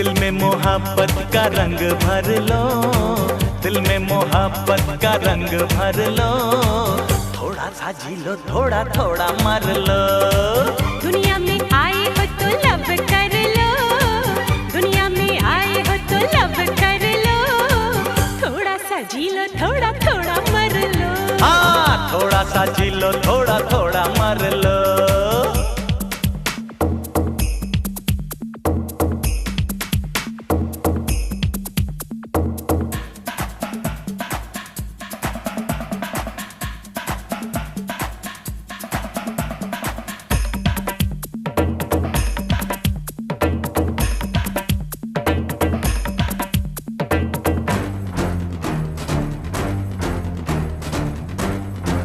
दिल में मोहब्बत का रंग भर लो, दिल में मोहब्बत का रंग भर लो, थोड़ा सा जी लो, थोड़ा थोड़ा मर लो। दुनिया में आए हो तो लब कर लो, दुनिया में आए हो तो लब कर लो, थोड़ा सा जी लो, थोड़ा थोड़ा मर लो। हाँ, थोड़ा सा जी लो, थोड़ा थोड़ा मर लो।